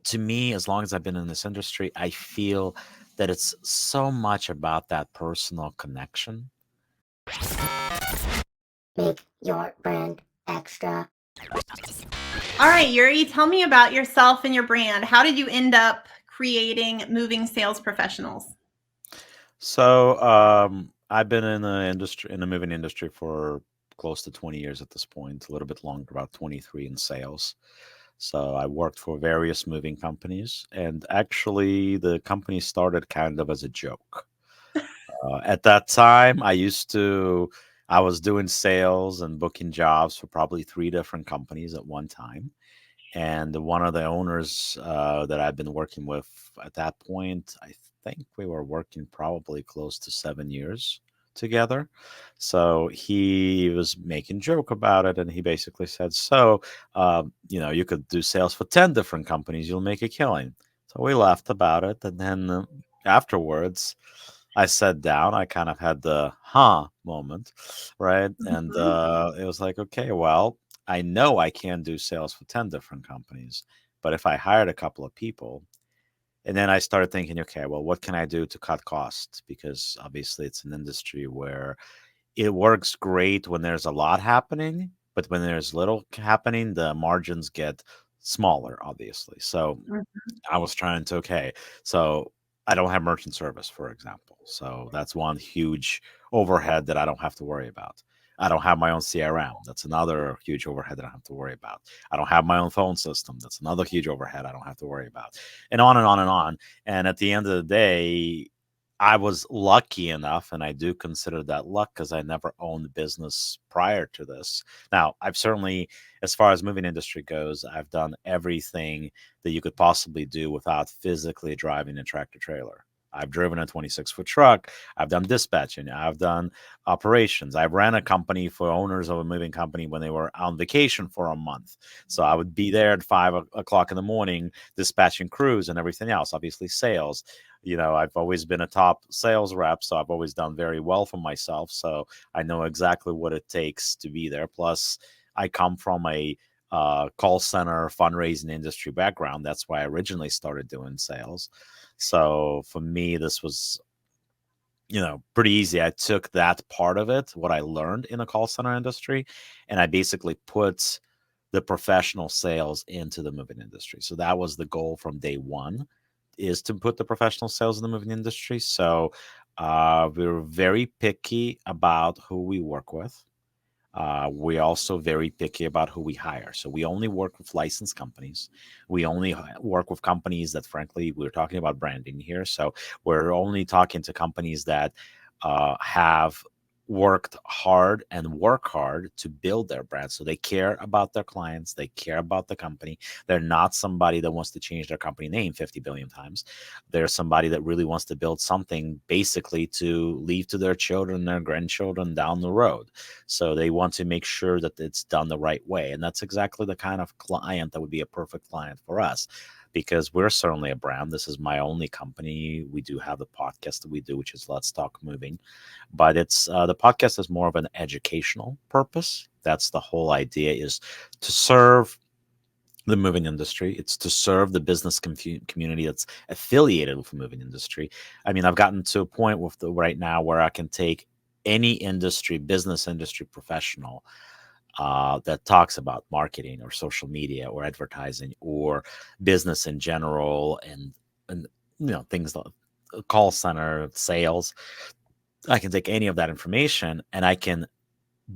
to me, as long as I've been in this industry, I feel that it's so much about that personal connection. Make your brand extra. All right, Yuri, tell me about yourself and your brand. How did you end up creating Moving Sales Professionals? So I've been in the moving industry for close to 20 years at this point, a little bit longer, about 23 in sales. So I worked for various moving companies, and actually the company started kind of as a joke. At that time, I was doing sales and booking jobs for probably three different companies at one time. And one of the owners that I've been working with at that point, I think we were working probably close to 7 years together. So he was making joke about it, and he basically said, "So, you could do sales for 10 different companies, you'll make a killing." So we laughed about it, and then afterwards, I sat down. I kind of had the moment, right? And Mhm. it was like, okay, well, I know I can do sales for 10 different companies, but if I hired a couple of people, and then I started thinking, okay, well, what can I do to cut costs? Because obviously it's an industry where it works great when there's a lot happening, but when there's little happening, the margins get smaller, obviously. So Mhm. I was trying to, okay, so I don't have merchant service, for example. So that's one huge overhead that I don't have to worry about. I don't have my own CRM. That's another huge overhead that I don't have to worry about. I don't have my own phone system. That's another huge overhead I don't have to worry about. And on and on and on. And at the end of the day, I was lucky enough, and I do consider that luck because I never owned a business prior to this. Now, I've certainly, as far as moving industry goes, I've done everything that you could possibly do without physically driving a tractor trailer. I've driven a 26-foot truck. I've done dispatching. I've done operations. I've ran a company for owners of a moving company when they were on vacation for a month. So I would be there at 5 o'clock in the morning, dispatching crews and everything else, obviously sales. I've always been a top sales rep, so I've always done very well for myself. So I know exactly what it takes to be there. Plus, I come from a call center fundraising industry background. That's why I originally started doing sales. So for me, this was, pretty easy. I took that part of it, what I learned in the call center industry, and I basically put the professional sales into the moving industry. So that was the goal from day one, is to put the professional sales in the moving industry. So we're very picky about who we work with. We're also very picky about who we hire. So we only work with licensed companies. We only work with companies that, frankly, we're talking about branding here. So we're only talking to companies that have worked hard and work hard to build their brand. So they care about their clients. They care about the company. They're not somebody that wants to change their company name 50 billion times. They're somebody that really wants to build something basically to leave to their children, their grandchildren down the road. So they want to make sure that it's done the right way. And that's exactly the kind of client that would be a perfect client for us, because we're certainly a brand. This is my only company. We do have the podcast that we do, which is Let's Talk Moving. But it's the podcast is more of an educational purpose. That's the whole idea, is to serve the moving industry. It's to serve the business community that's affiliated with the moving industry. I mean, I've gotten to a point with the right now where I can take any industry, business industry professional that talks about marketing or social media or advertising or business in general, and things like call center sales. I can take any of that information, and I can,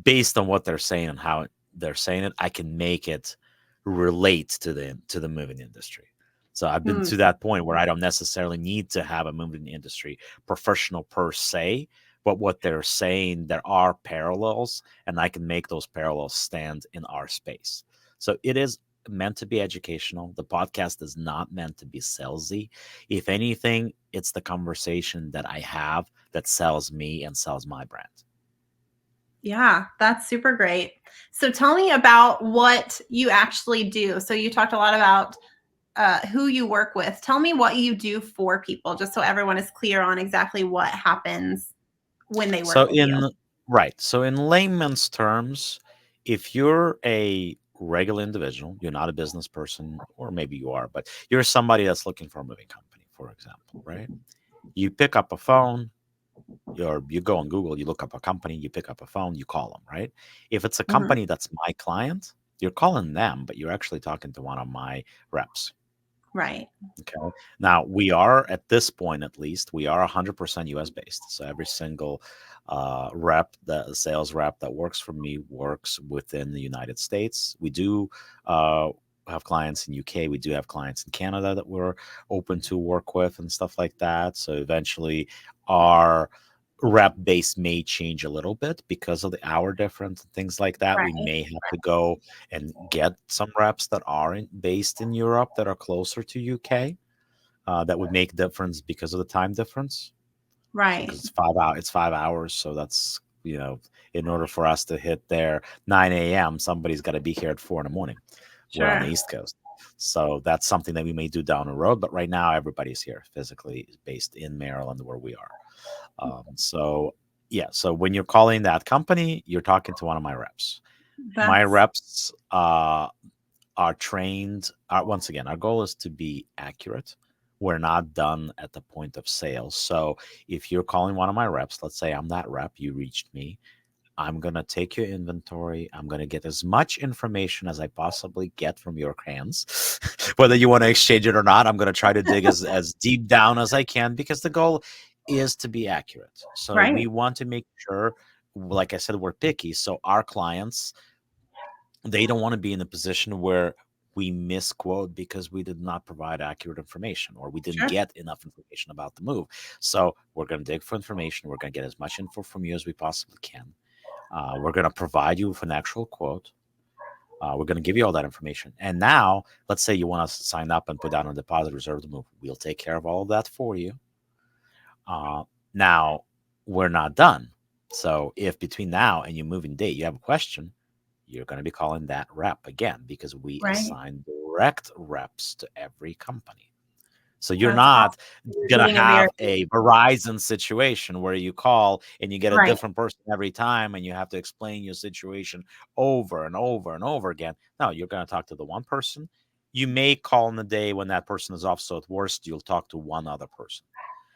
based on what they're saying and how they're saying it, I can make it relate to the moving industry. So I've been Mm. to that point where I don't necessarily need to have a moving industry professional per se, but what they're saying, there are parallels, and I can make those parallels stand in our space. So it is meant to be educational. The podcast is not meant to be salesy. If anything, it's the conversation that I have that sells me and sells my brand. Yeah, that's super great. So tell me about what you actually do. So you talked a lot about who you work with. Tell me what you do for people, just so everyone is clear on exactly what happens when they work So with you. in Right. So in layman's terms, if you're a regular individual, you're not a business person, or maybe you are, but you're somebody that's looking for a moving company, for example, right? You pick up a phone, you go on Google, you look up a company, you pick up a phone, you call them, right? If it's a Mhm. company that's my client, you're calling them, but you're actually talking to one of my reps. Right. Okay. Now we are at this point, at least, we are 100% US based. So every single rep, the sales rep that works for me works within the United States. We do uh, have clients in UK. We do have clients in Canada that we're open to work with and stuff like that. So eventually, our rep base may change a little bit because of the hour difference and things like that. We Right. may have to go and get some reps that are based in Europe that are closer to UK. That would make difference because of the time difference. So Right. because it's 5 hours, so that's in order for us to hit there 9 a.m., somebody's got to be here at 4 in the morning. We're on the Sure. East Coast, so that's something that we may do down the road. But right now, everybody's here physically based in Maryland, where we are. So yeah, so when you're calling that company, you're talking to one of my reps. My That's reps are trained. Once again, our goal is to be accurate. We're not done at the point of sales. So if you're calling one of my reps, let's say I'm that rep, you reached me, I'm going to take your inventory. I'm going to get as much information as I possibly get from your hands. Whether you want to exchange it or not, I'm going to try to dig as deep down as I can, because the goal is to be accurate. So right. we want to make sure, like I said, we're picky. So our clients, they don't want to be in a position where we misquote because we did not provide accurate information, or we didn't Sure. get enough information about the move. So we're going to dig for information. We're going to get as much info from you as we possibly can. We're going to provide you with an actual quote. We're going to give you all that information. And now, let's say you want us to sign up and put down a deposit, reserve the move. We'll take care of all of that for you. Now, we're not done. So if between now and your moving date you have a question, you're going to be calling that rep again, because we Right. assign direct reps to every company. So you're That's not awesome. You're going to getting a very have a Verizon situation where you call and you get a right. different person every time and you have to explain your situation over and over and over again. No, you're going to talk to the one person. You may call in the day when that person is off. So at worst, you'll talk to one other person.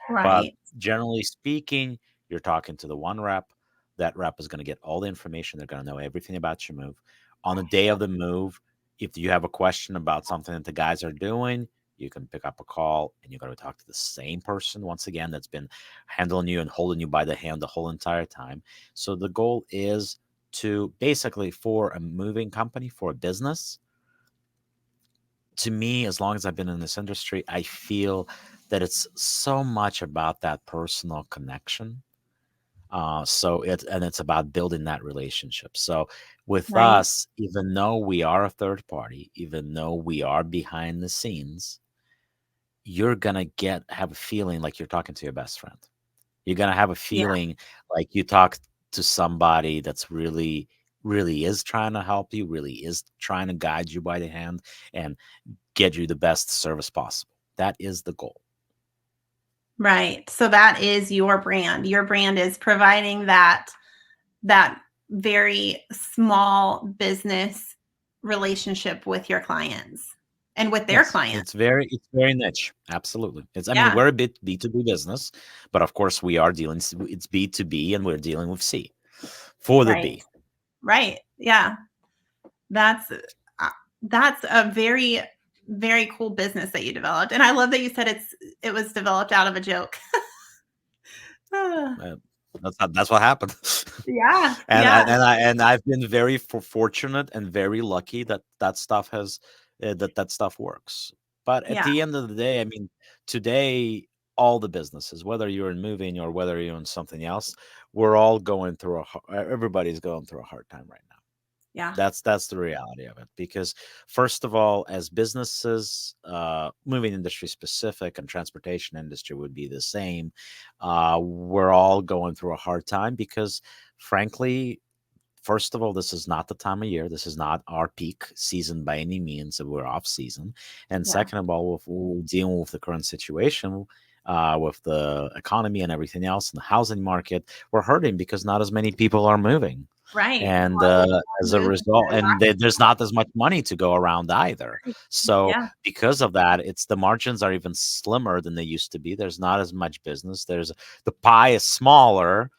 But Right. generally speaking, you're talking to the one rep. That rep is going to get all the information. They're going to know everything about your move. On the day of the move, if you have a question about something that the guys are doing, you can pick up a call and you're going to talk to the same person once again that's been handling you and holding you by the hand the whole entire time. So the goal is to basically, for a moving company, for a business, to me, as long as I've been in this industry, I feel that it's so much about that personal connection. It's about building that relationship. So with Right. us, even though we are a third party, even though we are behind the scenes, you're gonna have a feeling like you're talking to your best friend. You're gonna have a Yeah. feeling like you talk to somebody that's really, really is trying to help you, really is trying to guide you by the hand and get you the best service possible. That is the goal. Right. So that is your brand. Your brand is providing that very small business relationship with your clients and with their Yes, clients. it's very niche. Absolutely. I mean, Yeah. we're a bit B2B business, but of course we are it's B2B and we're dealing with C for the Right. B. Right. Yeah. That's that's a very very cool business that you developed. And I love that you said it was developed out of a joke. Ah, Uh, that's what happened. yeah. and Yeah. and and I and I've been very fortunate and very lucky that that stuff has that stuff works. But at Yeah. the end of the day, I mean, today all the businesses, whether you're in moving or whether you're in something else, we're all going through everybody's going through a hard time right now. Yeah. That's the reality of it. Because first of all, as businesses, moving industry specific and transportation industry would be the same. We're all going through a hard time because, frankly, first of all, this is not the time of year. This is not our peak season by any means. We're off season. And Yeah. second of all, we're dealing with the current situation, with the economy and everything else, and the housing market, we're hurting because not as many people are moving. Right. And Well, as a move result, into and there's not as much money to go around either. marketing. So Yeah. because of that, it's the margins are even slimmer than they used to be. There's not as much business. There's the pie is smaller,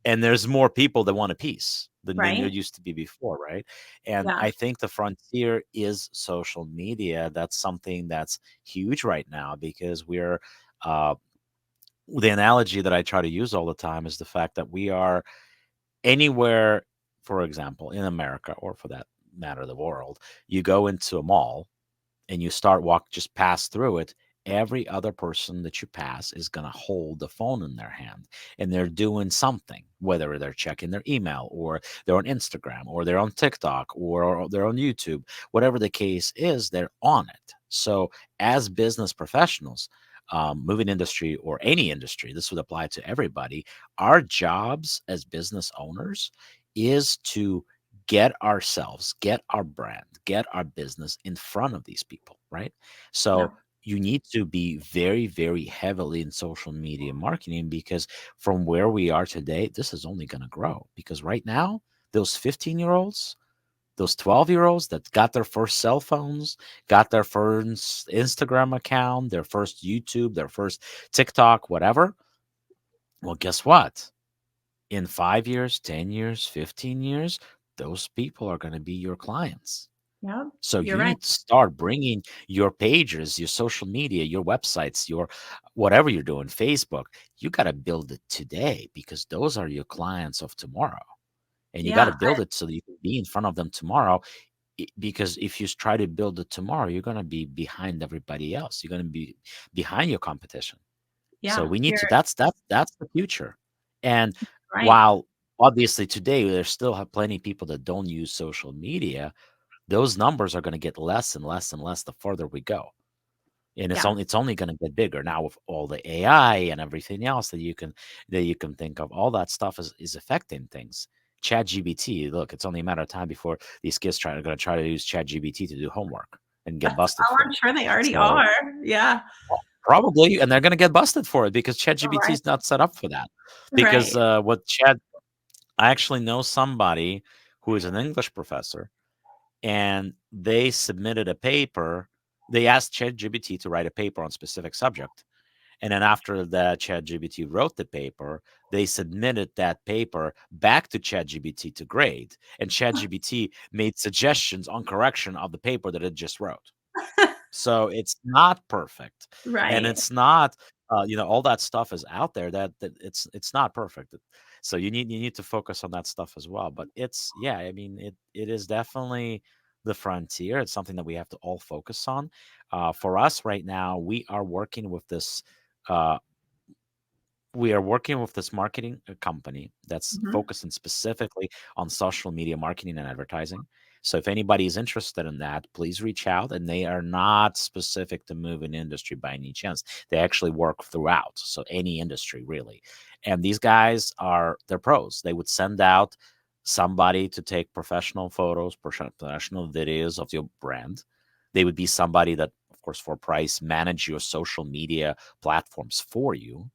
and there's more people that want a piece than there Right. used to be before, right? And Yeah. I think the frontier is social media. That's something that's huge right now because we're uh, the analogy that I try to use all the time is the fact that we are anywhere, for example, in America or for that matter, the world, you go into a mall and you just pass through it, every other person that you pass is going to hold the phone in their hand and they're doing something, whether they're checking their email or they're on Instagram or they're on TikTok or they're on YouTube, whatever the case is, they're on it. So as business professionals, moving industry or any industry, this would apply to everybody. Our jobs as business owners is to get our brand, get our business in front of these people, right? Yeah. So you need to be very, very heavily in social media marketing because from where we are today, this is only going to grow. Because right now, those 15-year-olds, those 12-year-olds that got their first cell phones, got their first Instagram account, their first YouTube, their first TikTok, whatever. Well, guess what? In 5 years, 10 years, 15 years, those people are going to be your clients. Yeah. So You're you right. need to start bringing your pages, your social media, your websites, your whatever you're doing, Facebook. You got to build it today because those are your clients of tomorrow. And you got to Yeah. build it so that you can be in front of them tomorrow. Because if you try to build it tomorrow, you're going to be behind everybody else. You're going to be behind your competition. So Yeah. we need You're to that's the future. And right. while obviously today there's still have plenty of people that don't use social media, those numbers are going to get less and less and less the further we go. And Yeah. it's only going to get bigger now with all the AI and everything else that you can think of. All that stuff is affecting things. Chat GBT, look, it's only a matter of time before these kids going to try to use Chat GBT to do homework and get busted Oh, for I'm it. sure they already So are. Yeah. probably, and they're going to get busted for it because All ChatGPT right. is not set up for that. Because Right. I actually know somebody who is an English professor, and they submitted a paper. They asked ChatGPT to write a paper on specific subject, and then after that, ChatGPT wrote the paper. They submitted that paper back to ChatGPT to grade, and ChatGPT made suggestions on correction of the paper that it just wrote. So it's not perfect, and Right. it's not, all that stuff is out there that it's not perfect. So you need to focus on that stuff as well. But it's yeah, I mean it is definitely the frontier. It's something that we have to all focus on. For us right now, uh, we are working with this marketing company that's Mhm. focusing specifically on social media marketing and advertising. So if anybody is interested in that, please reach out. And they are not specific to moving industry by any chance. They actually work throughout. So any industry really. And these guys they're pros. They would send out somebody to take professional photos, professional videos of your brand. They would be somebody that, of course, for a price, manage your social media platforms for you.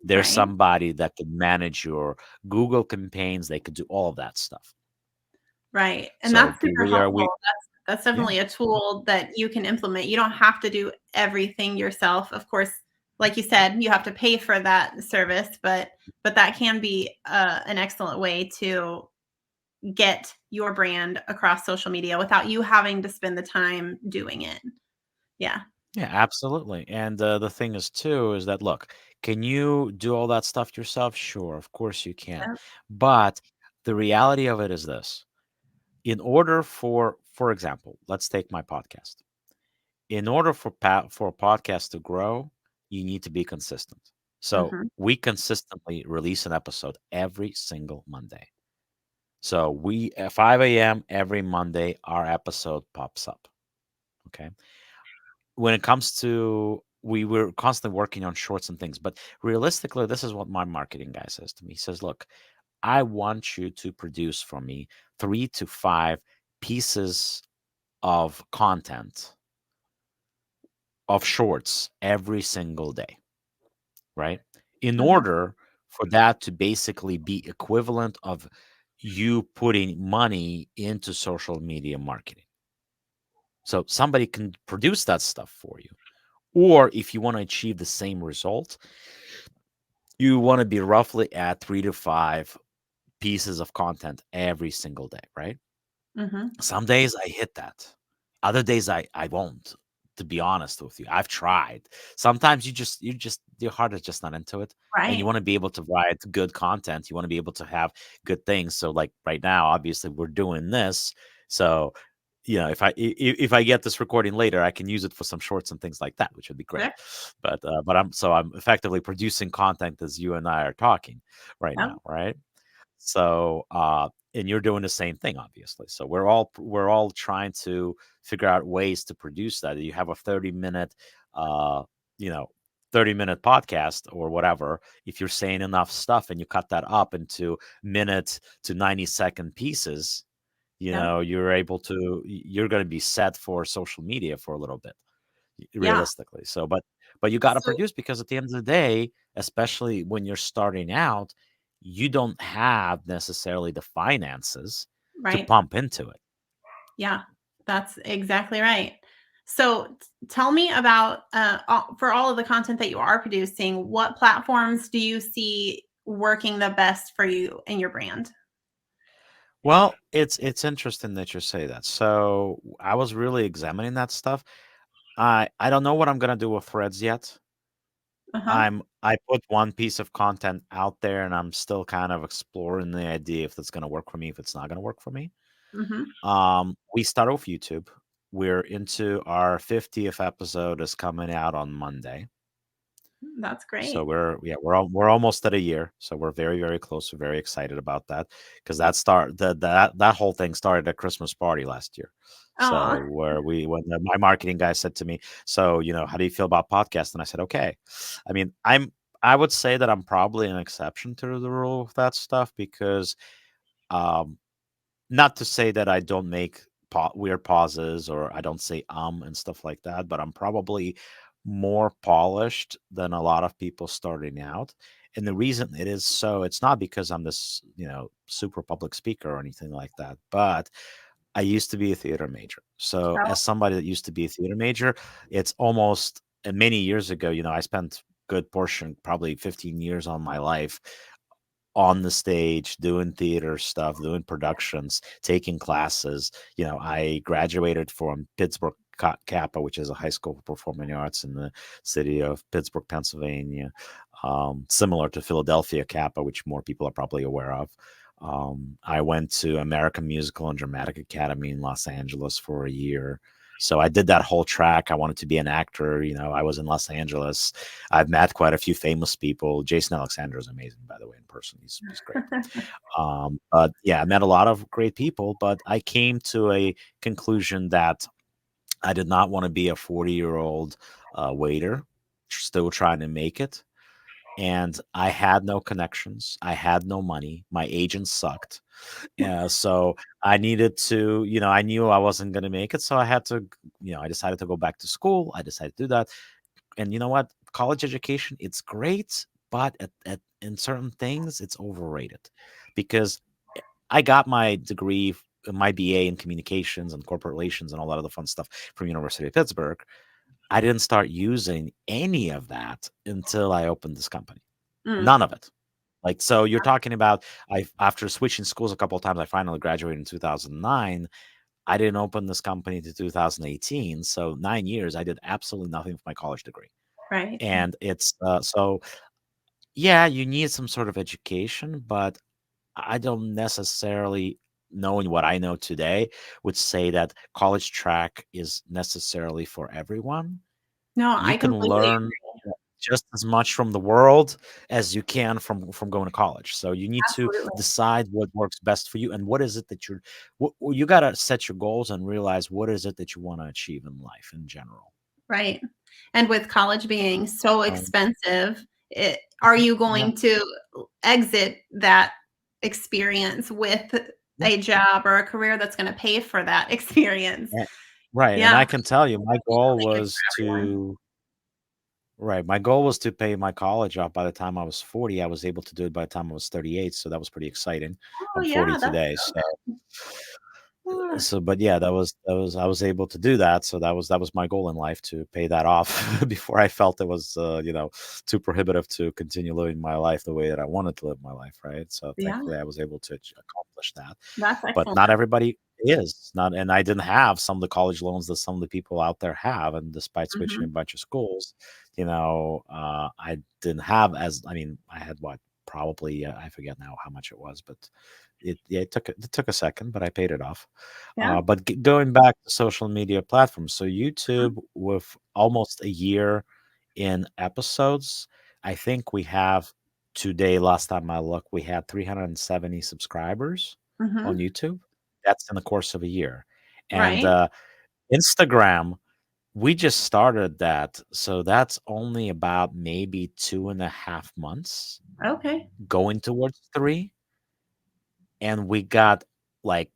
There's Right. somebody that could manage your Google campaigns. They could do all of that stuff. Right. And So that's super we helpful. That's yeah. definitely a tool that you can implement. You don't have to do everything yourself. Of course, like you said, you have to pay for that service, but that can be an excellent way to get your brand across social media without you having to spend the time doing it. Yeah. Yeah, absolutely. And the thing is too is that look, can you do all that stuff yourself? Sure, of course you can. Yep. But the reality of it is this. In order for example, let's take my podcast. In order for a podcast to grow, you need to be consistent. So Mhm. we consistently release an episode every single Monday. So we at 5 a.m. every Monday, our episode pops up. Okay. When it comes to we were constantly working on shorts and things, but realistically, this is what my marketing guy says to me. He says, look, I want you to produce for me 3 to 5 pieces of content of shorts every single day, right? In Mhm. order for that to basically be equivalent of you putting money into social media marketing. So somebody can produce that stuff for you. Or if you want to achieve the same result, you want to be roughly at 3 to 5 pieces of content every single day, right? Mhm. Some days I hit that. Other days I won't, to be honest with you. I've tried. Sometimes you just your heart is just not into it. And you Right. want to be able to write good content. You want to be able to have good things. So like right now, obviously we're doing this. So, if I get this recording later, I can use it for some shorts and things like that, which would be great. Yep. But I'm effectively producing content as you and I are talking right Yep. now, right? So, and you're doing the same thing, obviously. So we're all trying to figure out ways to produce that. You have a 30-minute, uh, you know, 30-minute podcast or whatever. If you're saying enough stuff and you cut that up into minute to 90-second pieces, Yep. you're going to be set for social media for a little bit Yeah. realistically. So, but you got to So produce because at the end of the day, especially when you're starting out, you don't have necessarily the finances to right. pump into it. Yeah. That's exactly right. So tell me about for all of the content that you are producing, what platforms do you see working the best for you and your brand? Well, it's interesting that you say that. So I was really examining that stuff. I don't know what I'm gonna do with Threads yet. Uh-huh. I put one piece of content out there, and I'm still kind of exploring the idea if that's gonna work for me, if it's not gonna work for me. Mhm. We start off YouTube. We're into our 50th episode is coming out on Monday. That's So great. we're almost at a year. So we're very, very close. We're very excited about that because that whole thing started at Christmas party last year. Oh, So my marketing guy said to me, "So, how do you feel about podcasts?" And I said, "Okay." I mean, I would say that I'm probably an exception to the rule of that stuff because um not to say that I don't make weird pauses or I don't say and stuff like that, but I'm probably more polished than a lot of people starting out. And the reason it is so, it's not because I'm this, super public speaker or anything like that, but I used to be a theater major. So oh, as somebody that used to be a theater major, it's almost and many years ago, I spent good portion, probably 15 years on my life on the stage, doing theater stuff, doing productions, taking classes. I graduated from Pittsburgh Kappa, which is a high school for performing arts in the city of Pittsburgh, Pennsylvania, similar to Philadelphia Kappa, which more people are probably aware of. I went to American Musical and Dramatic Academy in Los Angeles for a year. So I did that whole track. I wanted to be an actor. I was in Los Angeles. I've met quite a few famous people. Jason Alexander is amazing, by the way, in person. He's great. But yeah, I met a lot of great people, but I came to a conclusion that I did not want to be a 40-year-old waiter, still trying to make it. And I had no connections. I had no money. My agent sucked. Yeah, so I needed to, I knew I wasn't going to make it. So I had to, I decided to go back to school. I decided to do that. And you know what? College education, it's great, but in certain things, it's overrated because I got my degree, my BA in communications and corporate relations and all that other fun stuff from University of Pittsburgh. I didn't start using any of that until I opened this company. mm, None of it. Like, so you're talking about after switching schools a couple of times, I finally graduated in 2009. I didn't open this company to 2018. So 9 years, I did absolutely nothing with my college degree. right. And it's so yeah, you need some sort of education, but I don't necessarily, knowing what I know today, would say that college track is necessarily for everyone. No, You I can completely learn just as much from the world as you can from going to college. So you need to absolutely. decide what works best for you and what is it that you got to set your goals and realize what is it that you want to achieve in life in general. Right. And with college being so Um, expensive, are you yeah, going to exit that experience with yeah. a job or a career that's gonna pay for that experience? eh, Right. And Yeah, I can tell you, my be goal something good was for everyone. to Right. My goal was to pay my college off by the time I was 40. I was able to do it by the time I was 38. So that was pretty exciting. Oh I'm 40 yeah, that's today. so So, good. but yeah, that was I was able to do that. So that was my goal in life, to pay that off before I felt it was, too prohibitive to continue living my life the way that I wanted to live my life. Right. So Yeah, thankfully I was able to accomplish that. that's But excellent. not everybody is not, and I didn't have some of the college loans that some of the people out there have. And despite switching a Mhm. bunch of schools, I didn't have as, I mean, I had what, probably, I forget now how much it was, but it took a second, but I paid it off. Yeah. But going back to social media platforms, so Mhm. YouTube, with almost a year in episodes, I think we have today, last time I looked, we had 370 subscribers on Mhm. YouTube. That's in the course of a year. And Right. Instagram, we just started that. So that's only about maybe 2.5 months Okay. going towards three. And we got like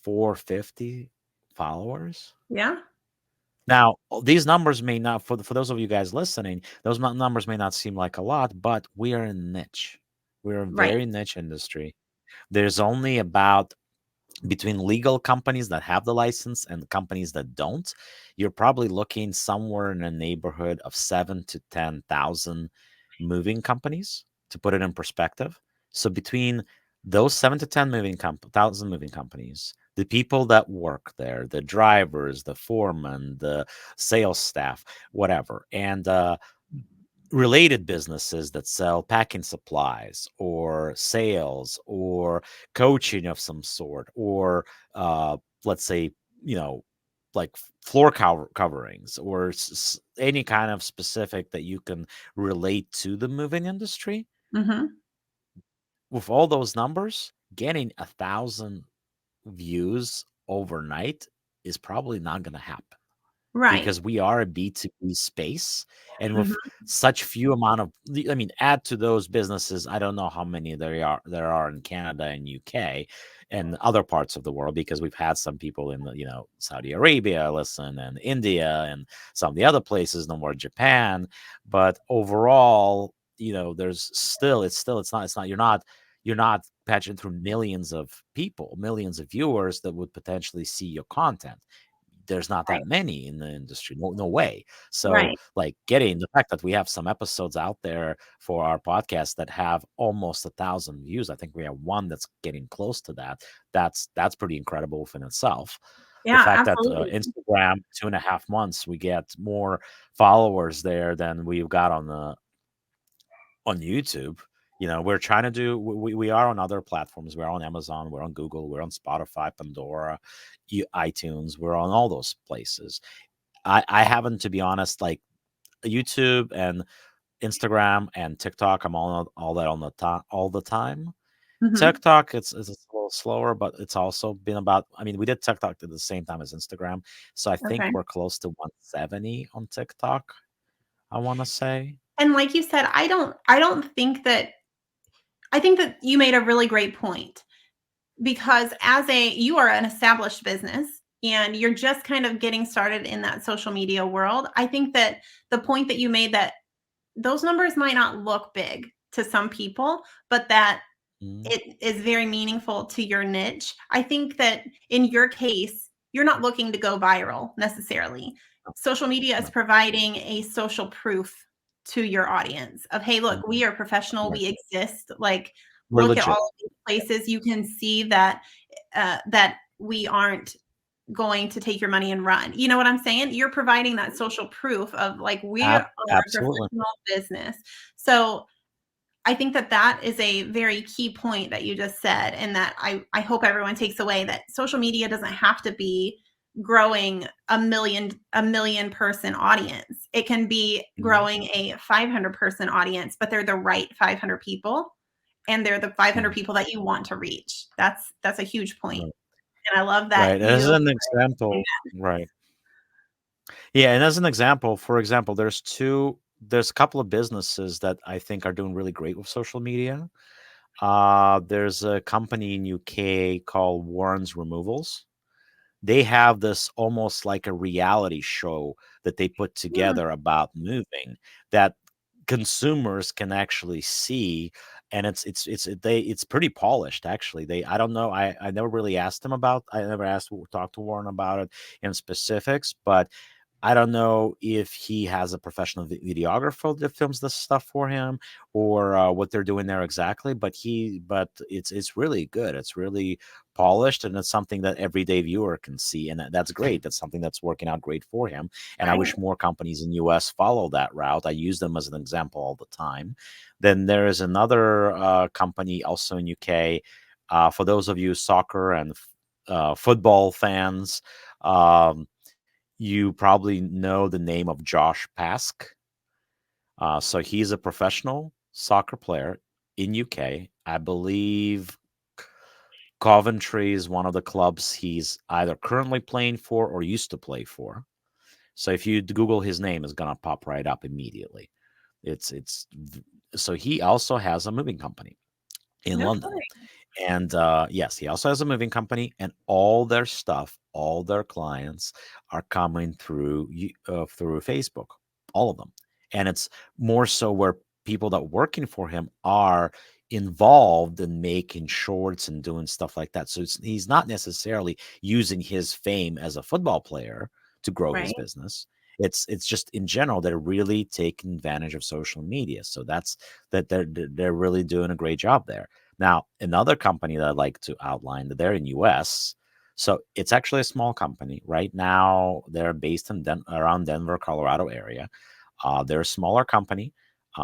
450 followers. Yeah. Now, these numbers may not, for those of you guys listening, those numbers may not seem like a lot, but we are in niche. We're a Right. very niche industry. There's only about, between legal companies that have the license and companies that don't, you're probably looking somewhere in a neighborhood of 7 to 10,000 moving companies, to put it in perspective. So between those 7 to 10 thousand moving companies, the people that work there, the drivers, the foremen, the sales staff, whatever, and related businesses that sell packing supplies or sales or coaching of some sort, or let's say, you know like floor coverings, or any kind of specific that you can relate to the moving industry. Mhm. With all those numbers, getting 1,000 views overnight is probably not going to happen, Right. because we are a B2B space, and with Mhm. such few amount of, I mean, add to those businesses, I don't know how many there are in Canada and UK and other parts of the world, because we've had some people in Saudi Arabia listen, and India, and some of the other places, no more Japan. But overall, there's still, it's not you're not patching through millions of people, millions of viewers that would potentially see your content. There's not Right. that many in the industry. No, no way. So, Right. like, getting the fact that we have some episodes out there for our podcast that have almost 1,000 views. I think we have one that's getting close to that. That's pretty incredible within itself. The Yeah, fact that absolutely. Instagram, 2.5 months, we get more followers there than we've got on YouTube. We're trying to do, we are on other platforms. We're on Amazon, we're on Google, we're on Spotify, Pandora, iTunes, we're on all those places. I haven't, to be honest, like YouTube and Instagram and TikTok, I'm all that on the time, all the time. Mhm. TikTok, it's a little slower, but it's also been about, I mean, we did TikTok at the same time as Instagram. So I think Okay. we're close to 170 on TikTok, I want to say. And like you said, I don't think that I think that you made a really great point, because you are an established business and you're just kind of getting started in that social media world. I think that the point that you made, that those numbers might not look big to some people, but that Mhm. it is very meaningful to your niche. I think that in your case, you're not looking to go viral necessarily. No, Social media is no. providing a social proof to your audience of, hey, look, we Mhm. are professional, Right. we exist. Like, We're look at all legit. of these places. You can see that we aren't going to take your money and run. You know what I'm saying? You're providing that social proof of, like, we are a Absolutely. professional business. So I think that that is a very key point that you just said, and that I hope everyone takes away, that social media doesn't have to be growing a million person audience. It can be Mhm. growing a 500 person audience, but they're the right 500 people, and they're the 500 Right. people that you want to reach. That's a huge point. Right. And I love that Right. As you an do example, right. Yeah, and as an example, for example, there's a couple of businesses that I think are doing really great with social media. There's a company in UK called Warren's Removals. they have this almost like a reality show that they put Hmm. together about moving that consumers can actually see, and it's pretty polished actually. They I don't know, I never really asked them about I never asked talked to Warren about it in specifics, but I don't know if he has a professional videographer that films this stuff for him, or what they're doing there exactly. But it's really good. It's really polished, and it's something that everyday viewer can see, and that's great. That's something that's working out great for him. And I Right. wish more companies in U.S. follow that route. I use them as an example all the time. Then there is another company also in UK. For those of you soccer and football fans. You probably know the name of Josh Pask. So he's a professional soccer player in UK. I believe Coventry is one of the clubs he's either currently playing for or used to play for. So if you Google his name, it's gonna pop right up immediately. It's so he also has a moving company in No London. kidding. And yes, he also has a moving company, and all their stuff, all their clients are coming through Facebook, all of them. And it's more so where people that working for him are involved in making shorts and doing stuff like that. So he's not necessarily using his fame as a football player to grow his Right. business. It's just in general they're really taking advantage of social media. So they're really doing a great job there. Now, another company that I'd like to outline that they're in US. So it's actually a small company. Right now, they're based in around Denver, Colorado area. They're a smaller company.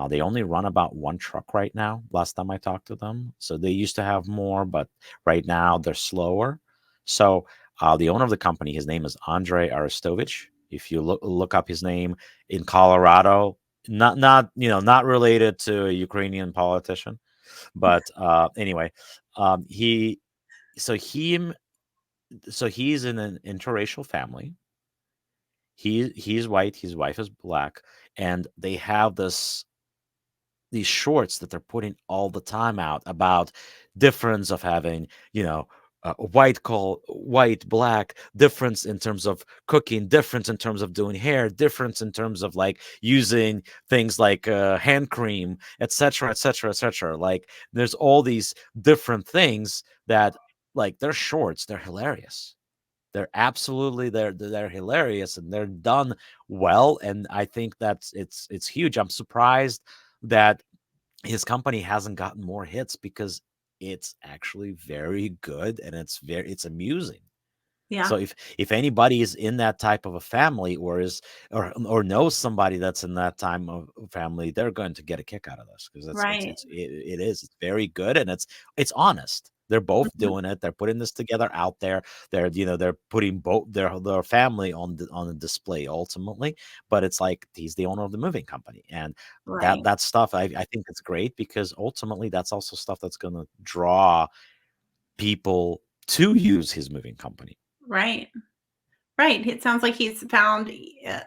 They only run about one truck right now, last time I talked to them. So they used to have more, but right now they're slower. So the owner of the company, his name is Andrei Arestovich. If you look up his name in Colorado, not related to a Ukrainian politician, but anyway, he so he so he's in an interracial family. He's white, his wife is black, and they have these shorts that they're putting all the time out about difference of having, white, black, difference in terms of cooking, difference in terms of doing hair, difference in terms of like using things like hand cream, etc., etc., etc. Like there's all these different things that like they're shorts, they're hilarious. They're hilarious, and they're done well, and I think it's huge. I'm surprised that his company hasn't gotten more hits because it's actually very good, and it's amusing. Yeah. So if anybody is in that type of a family, or knows somebody that's in that time of family, they're going to get a kick out of this, because Right. it's very good, and it's honest. They're both Mhm. doing it. They're putting this together out there. They're putting both their family on the display ultimately. But it's like he's the owner of the moving company, and Right. that stuff I think it's great, because ultimately that's also stuff that's going to draw people to use his moving company. Right. Right. It sounds like he's found, uh,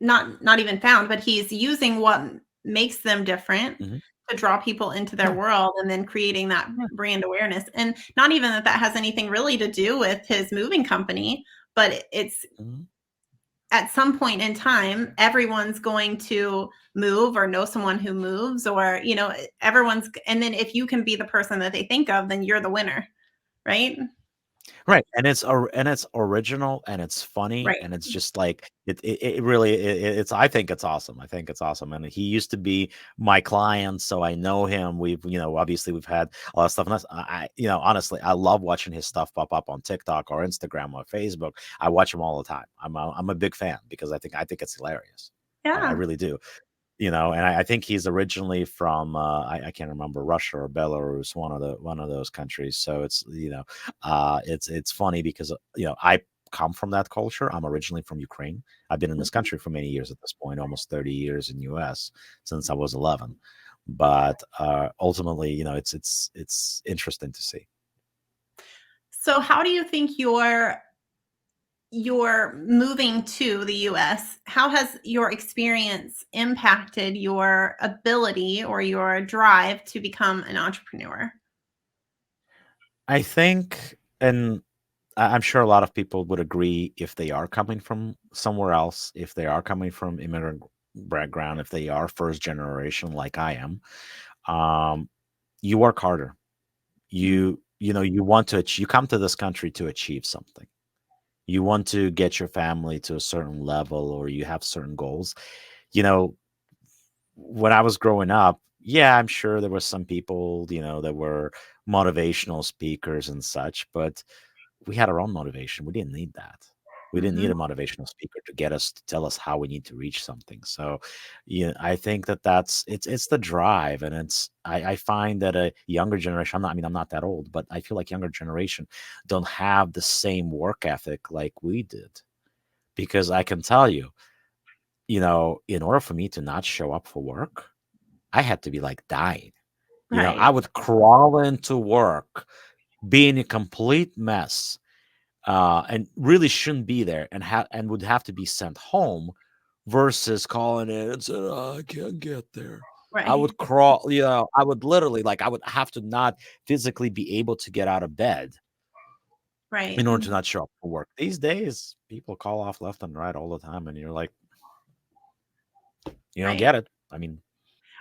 not even found, but he's using what makes them different Mhm. to draw people into their Yeah. world, and then creating that Yeah. brand awareness. And not even that has anything really to do with his moving company, but it's Mhm. at some point in time, everyone's going to move or know someone who moves, or, everyone's, and then if you can be the person that they think of, then you're the winner, right? Right, and it's original, and it's funny, Right. and it's just like it really it's I think it's awesome. I think it's awesome, and he used to be my client, so I know him. Obviously we've had a lot of stuff, and honestly, I love watching his stuff pop up on TikTok or Instagram or Facebook. I watch him all the time. I'm a big fan, because I think it's hilarious. I Yeah. really do. And I think he's originally from I can't remember, Russia or Belarus, one of those countries. So it's funny because I come from that culture. I'm originally from Ukraine. I've been in this Mhm. country for many years at this point, almost 30 years in US, since I was 11. But ultimately, it's interesting to see. So how do you think your moving to the US, how has your experience impacted your ability or your drive to become an entrepreneur? I think, and I'm sure a lot of people would agree if they are coming from somewhere else, if they are coming from immigrant background, if they are first generation like I am, um, you work harder. You want to you come to this country to achieve something. You want to get your family to a certain level, or you have certain goals. You know, when I was growing up, yeah, I'm sure there were some people, that were motivational speakers and such, but we had our own motivation. We didn't need that. We didn't need Mhm. a motivational speaker to get us to tell us how we need to reach something. So, yeah, I think it's the drive, and I find that a younger generation. I'm not that old, but I feel like younger generation don't have the same work ethic like we did. Because I can tell you, in order for me to not show up for work, I had to be like dying. I Right. would crawl into work, be in a complete mess, and really shouldn't be there, and would have to be sent home versus calling in and saying, "Oh, I can't get there." I Right. would crawl, I would literally, like, I would have to not physically be able to get out of bed Right. in order to not show up for work. These days, people call off left and right all the time, and you're like, you don't Right. get it. I mean,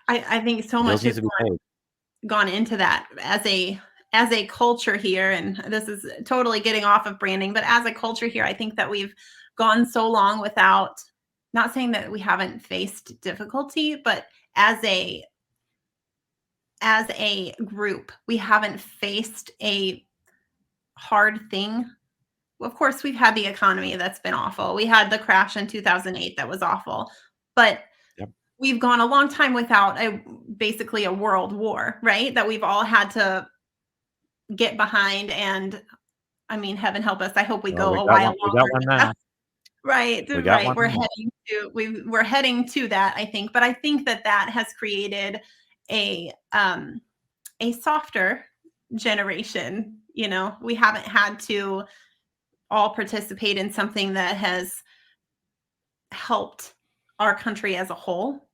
I think so bills much need has to be paid. gone into that as a culture here, and this is totally getting off of branding, but as a culture here, I think that we've gone so long without, not saying that we haven't faced difficulty, but as a as a group, we haven't faced a hard thing. Of course, we've had the economy that's been awful. We had the crash in 2008 that was awful. But Yep. we've gone a long time without basically a world war, right? That we've all had to get behind. And I mean, heaven help us. I hope we Well, go we a got while one. We got longer. one But now. right, We got right. one now. We're heading to that, I think. But I think that that has created a um a softer generation. We haven't had to all participate in something that has helped our country as a whole.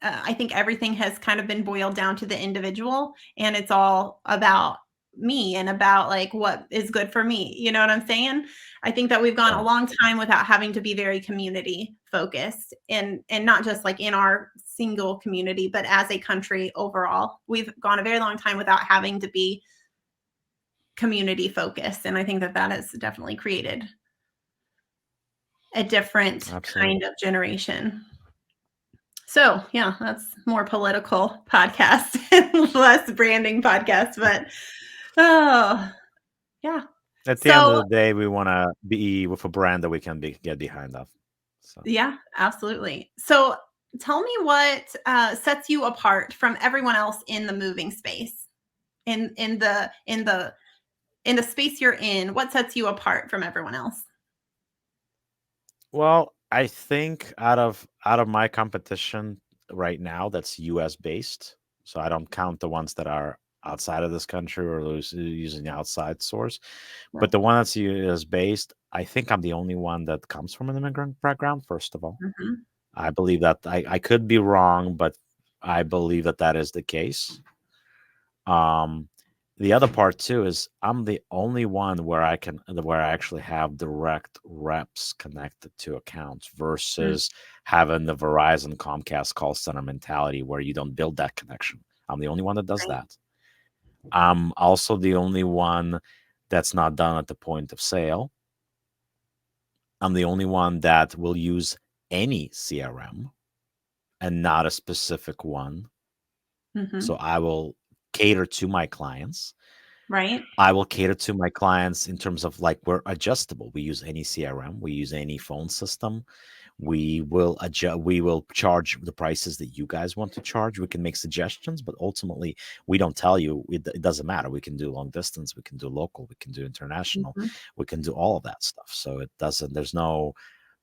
I think everything has kind of been boiled down to the individual, and it's all about me and about like what is good for me. You know what I'm saying? I think that we've gone a Right. long time without having to be very community focused, and not just like in our single community, but as a country overall. We've gone a very long time without having to be community focused, and I think that that has definitely created a different kind Absolutely. of generation. So, yeah, that's more political podcast and less branding podcast, but oh, yeah. At the end of So, the day, we want to be with a brand that we can get behind of. So, yeah, absolutely. So, tell me what sets you apart from everyone else in the moving space, in the space you're in. What sets you apart from everyone else? well, I think out of my competition right now, that's U.S. based. So I don't count the ones that are outside of this country or those using outside source. But Right. the one that's U.S. based, I think I'm the only one that comes from an immigrant background. First of all, Mhm. I believe that I could be wrong, but I believe that that is the case. Um, the other part too is I'm the only one where I actually have direct reps connected to accounts Mm. versus having the Verizon Comcast call center mentality where you don't build that connection. I'm the only one that does Right. that. I'm also the only one that's not done at the point of sale. I'm the only one that will use any CRM and not a specific one. So Mhm. I will cater to my clients. Right. I will cater to my clients in terms of like we're adjustable. We use any CRM, we use any phone system. We will adjust, we will charge the prices that you guys want to charge. We can make suggestions, but ultimately we don't tell you. It doesn't matter. We can do long distance, we can do local, we can do international, Mhm. we can do all of that stuff. So it doesn't, there's no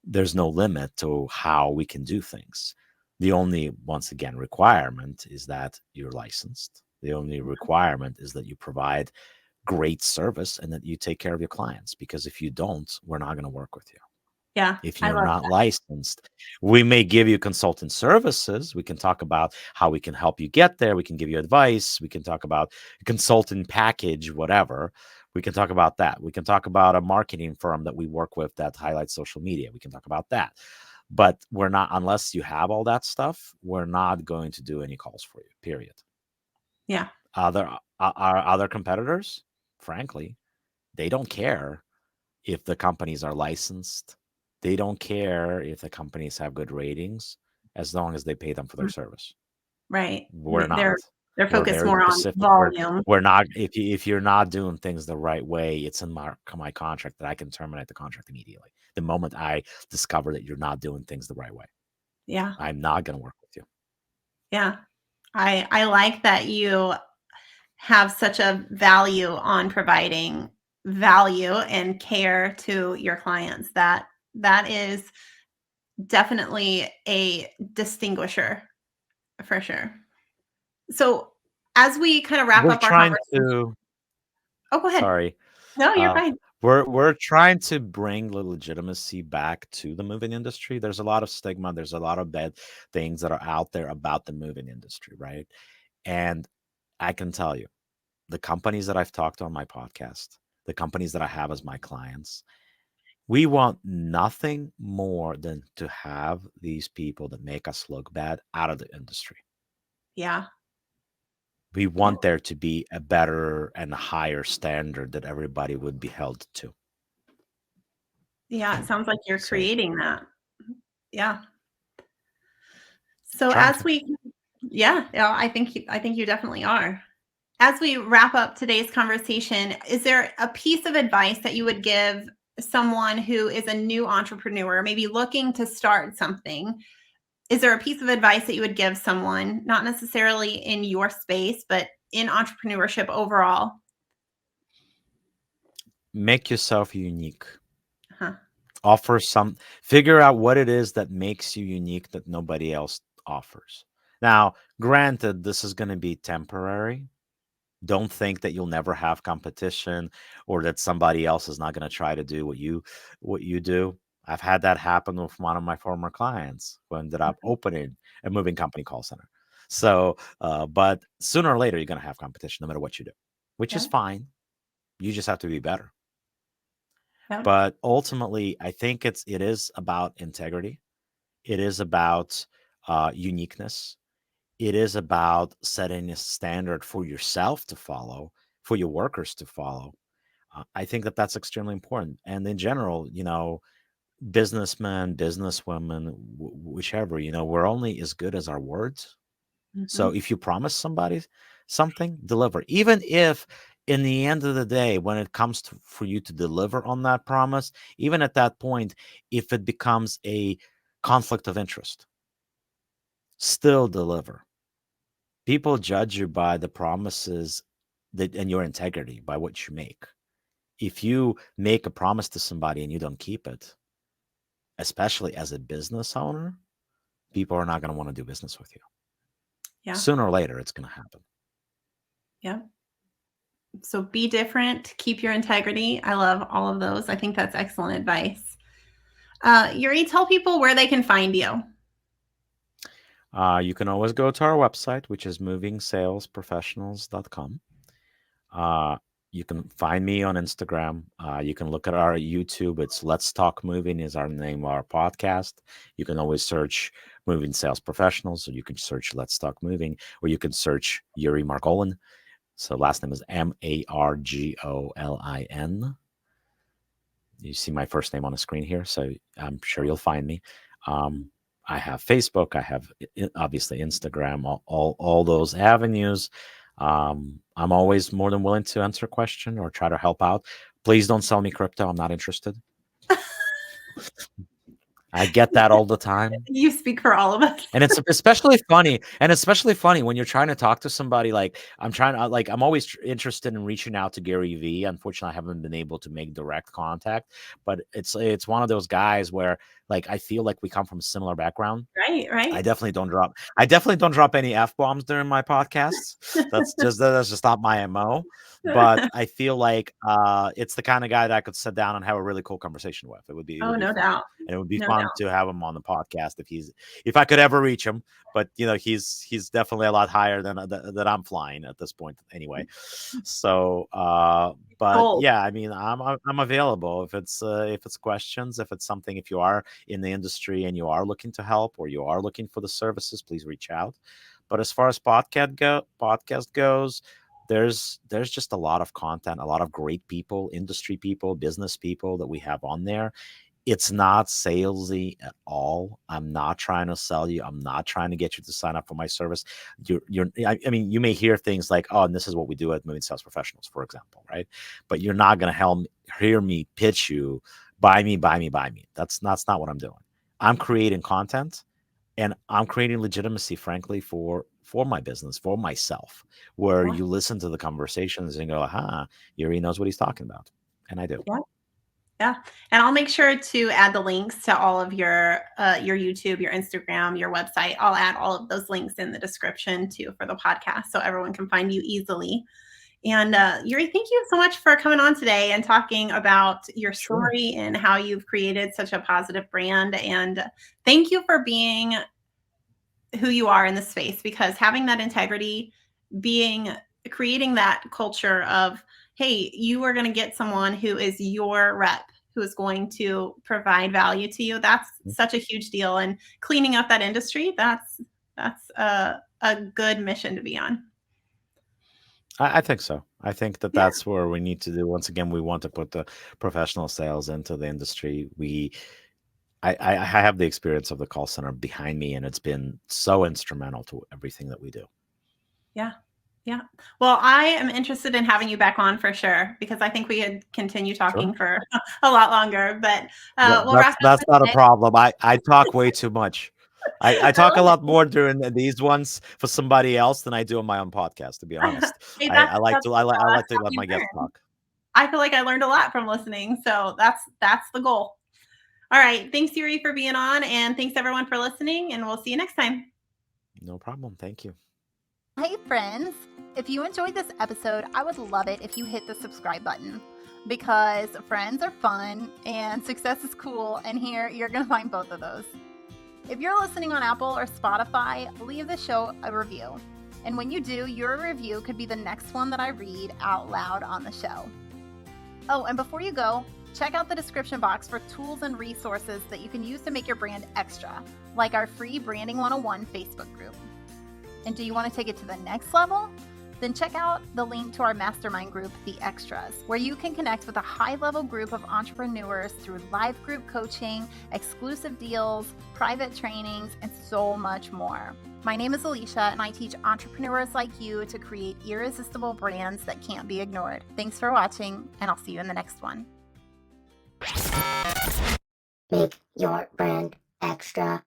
limit to how we can do things. The only, once again, requirement is that you're licensed. The only requirement is that you provide great service and that you take care of your clients. Because if you don't, we're not going to work with you. Yeah, If I you're love not that. licensed, we may give you consultant services. We can talk about how we can help you get there. We can give you advice. We can talk about a consultant package, whatever. We can talk about that. We can talk about a marketing firm that we work with that highlights social media. We can talk about that. But we're not, unless you have all that stuff, we're not going to do any calls for you, period. Yeah. Our other competitors, frankly, they don't care if the companies are licensed. They don't care if the companies have good ratings, as long as they pay them for their service. Right. We're They're not. We're focused very more on specific. volume. We're not. If you're not doing things the right way, it's in my contract that I can terminate the contract immediately the moment I discover that you're not doing things the right way. Yeah. I'm not going to work with you. Yeah. I like that you have such a value on providing value and care to your clients. That is definitely a distinguisher for sure. So as we kind of wrap We're up our trying conversation. to. Oh, go ahead. Sorry. No, you're Uh, fine. we're trying to bring the legitimacy back to the moving industry. There's a lot of stigma. There's a lot of bad things that are out there about the moving industry, right? And I can tell you, the companies that I've talked to on my podcast, the companies that I have as my clients, we want nothing more than to have these people that make us look bad out of the industry. Yeah. We want there to be a better and higher standard that everybody would be held to. Yeah. It sounds like you're So creating that. Yeah. So trying as to. we, yeah, I think you definitely are. As we wrap up today's conversation, is there a piece of advice that you would give someone who is a new entrepreneur, maybe looking to start something? Is there a piece of advice that you would give someone, not necessarily in your space, but in entrepreneurship overall? Make yourself unique. Huh. Figure out what it is that makes you unique that nobody else offers. Now, granted, this is going to be temporary. Don't think that you'll never have competition or that somebody else is not going to try to do what you do. I've had that happen with one of my former clients who ended up opening a moving company call center. So, but sooner or later, you're going to have competition no matter what you do, which is Yeah. fine. You just have to be better. Yeah. But ultimately, I think it is about integrity. It is about uniqueness. It is about setting a standard for yourself to follow, for your workers to follow. I think that that's extremely important. And in general, businessmen, businesswomen, whichever, we're only as good as our words. So Mhm. if you promise somebody something, deliver. Even if in the end of the day, when it comes for you to deliver on that promise, even at that point, if it becomes a conflict of interest, still deliver. People judge you by the promises and your integrity by what you make. If you make a promise to somebody and you don't keep it, especially as a business owner, people are not going to want to do business with you. Yeah. Sooner or later, it's going to happen. Yeah. So be different, keep your integrity. I love all of those. I think that's excellent advice. Yuriy, tell people where they can find you. You can always go to our website, which is movingsalesprofessionals.com. You can find me on Instagram. You can look at our YouTube. It's Let's Talk Moving is our name of our podcast. You can always search Moving Sales Professionals, or you can search Let's Talk Moving, or you can search Yuriy Margolin. So last name is Margolin. You see my first name on the screen here, so I'm sure you'll find me. I have Facebook. I have obviously Instagram. All those avenues. I'm always more than willing to answer a question or try to help out. Please don't sell me crypto. I'm not interested. I get that all the time. You speak for all of us. And it's especially funny. And especially funny when you're trying to talk to somebody like I'm always interested in reaching out to Gary Vee. Unfortunately, I haven't been able to make direct contact, but it's one of those guys where Like I feel like we come from a similar background. Right, I right. definitely don't drop any F-bombs during my podcasts. That's just not my MO. But I feel like it's the kind of guy that I could sit down and have a really cool conversation with. It Oh, would be no fun. doubt. And it would be No fun doubt. to have him on the podcast if I could ever reach him. But he's definitely a lot higher than that I'm flying at this point anyway. So but Gold. yeah, I mean, I'm available if it's questions, if you are in the industry and you are looking to help or you are looking for the services, please reach out. But as far as podcast goes, there's just a lot of content, a lot of great people, industry people, business people that we have on there. It's not salesy at all. I'm not trying to sell you. I'm not trying to get you to sign up for my service. I mean, you may hear things like, "Oh, and this is what we do at Moving Sales Professionals," for example, right? But you're not going to hear me pitch you, buy me, buy me, buy me. That's not what I'm doing. I'm creating content, and I'm creating legitimacy, frankly, for my business, for myself, where Yeah, you listen to the conversations and go, "Aha, Yuri knows what he's talking about," and I do. yeah. Yeah, and I'll make sure to add the links to all of your YouTube, your Instagram, your website. I'll add all of those links in the description too for the podcast, so everyone can find you easily. And Yuri, thank you so much for coming on today and talking about your Sure. story and how you've created such a positive brand. And thank you for being who you are in the space, because having that integrity, creating that culture of, hey, you are going to get someone who is your rep, who is going to provide value to you. That's such a huge deal. And cleaning up that industry, that's a good mission to be on. I think so. I think that Yeah. that's where we need to do. Once again, we want to put the professional sales into the industry. I have the experience of the call center behind me, and it's been so instrumental to everything that we do. Yeah. Yeah. Well, I am interested in having you back on for sure, because I think we could continue Sure. talking for a lot longer, but we'll That's wrap it up that's for not a today. problem. I talk way too much. I I talk a love lot it. more during these ones for somebody else than I do on my own podcast, to be honest. Hey, I like that's to cool. I That's like to how let you my guests learn. talk. I feel like I learned a lot from listening, so that's the goal. All right. Thanks, Yuri, for being on, and thanks everyone for listening, and we'll see you next time. No problem. Thank you. Hey friends, if you enjoyed this episode, I would love it if you hit the subscribe button, because friends are fun and success is cool, and here you're going to find both of those. If you're listening on Apple or Spotify, leave the show a review. And when you do, your review could be the next one that I read out loud on the show. Oh, and before you go, check out the description box for tools and resources that you can use to make your brand extra, like our free Branding 101 Facebook group. And do you want to take it to the next level? Then check out the link to our mastermind group, The Extras, where you can connect with a high-level group of entrepreneurs through live group coaching, exclusive deals, private trainings, and so much more. My name is Alicia, and I teach entrepreneurs like you to create irresistible brands that can't be ignored. Thanks for watching, and I'll see you in the next one. Make your brand extra.